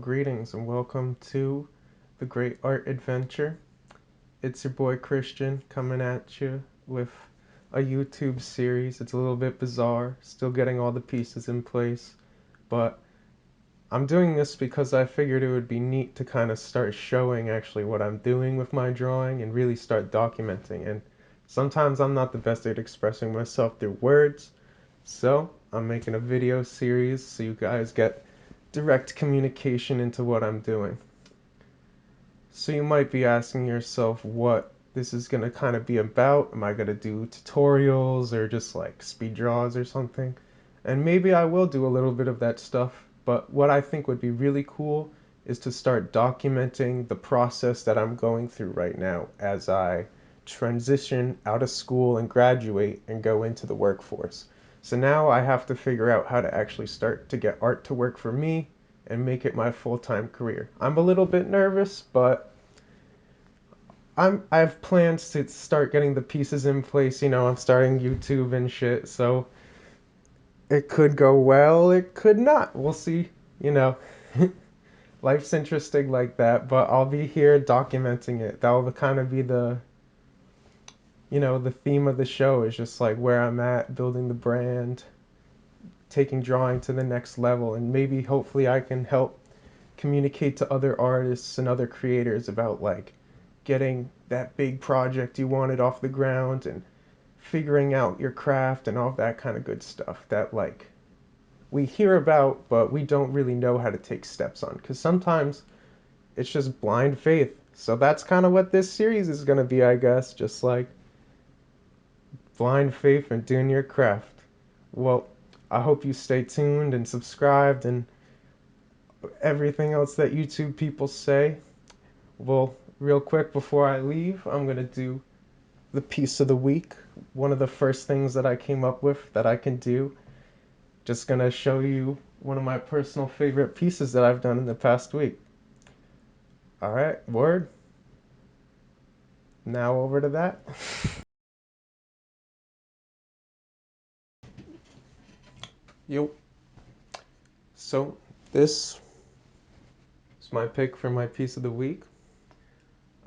greetings and welcome to the Great Art Adventure. It's your boy Christian coming at you with a YouTube series. It's a little bit bizarre, still getting all the pieces in place, but I'm doing this because I figured it would be neat to kind of start showing actually what I'm doing with my drawing and really start documenting. And sometimes I'm not the best at expressing myself through words, so I'm making a video series so you guys get direct communication into what I'm doing. So you might be asking yourself what this is going to kind of be about. Am I going to do tutorials or just like speed draws or something? And maybe I will do a little bit of that stuff, but what I think would be really cool is to start documenting the process that I'm going through right now as I transition out of school and graduate and go into the workforce. So now I have to figure out how to actually start to get art to work for me and make it my full-time career. I'm a little bit nervous, but I have plans to start getting the pieces in place. I'm starting YouTube and shit, so it could go well, it could not. We'll see. You know, life's interesting like that, but I'll be here documenting it. That'll kind of be the theme of the show is just like where I'm at, building the brand, taking drawing to the next level, and maybe hopefully I can help communicate to other artists and other creators about like getting that big project you wanted off the ground and figuring out your craft and all that kind of good stuff that like we hear about but we don't really know how to take steps on because sometimes it's just blind faith. So that's kind of what this series is going to be, I guess, just like blind faith and doing your craft. Well, I hope you stay tuned and subscribed and everything else that YouTube people say. Well, real quick before I leave, I'm going to do the piece of the week. One of the first things that I came up with that I can do. Just going to show you one of my personal favorite pieces that I've done in the past week. All right, word. Now over to that. Yo. So this is my pick for my piece of the week.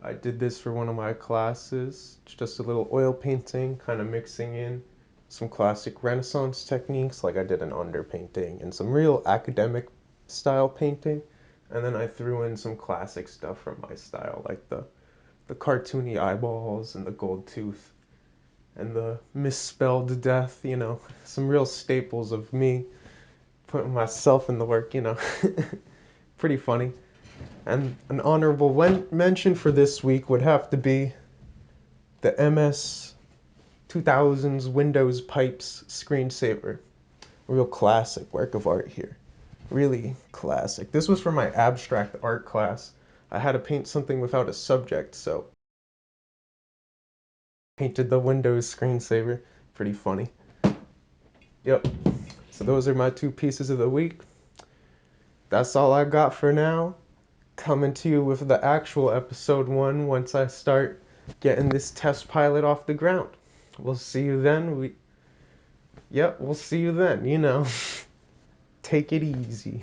I did this for one of my classes. It's just a little oil painting, kind of mixing in some classic Renaissance techniques, like I did an underpainting, and some real academic style painting. And then I threw in some classic stuff from my style, like the cartoony eyeballs and the gold tooth and the misspelled death, some real staples of me putting myself in the work. Pretty funny. And an honorable mention for this week would have to be the MS 2000s Windows Pipes screensaver. Real classic work of art here. Really classic. This was for my abstract art class. I had to paint something without a subject, so painted the Windows screensaver. Pretty funny. Yep. So those are my two pieces of the week. That's all I got for now. Coming to you with the actual episode 1 once I start getting this test pilot off the ground. We'll see you then. Yep, we'll see you then, Take it easy.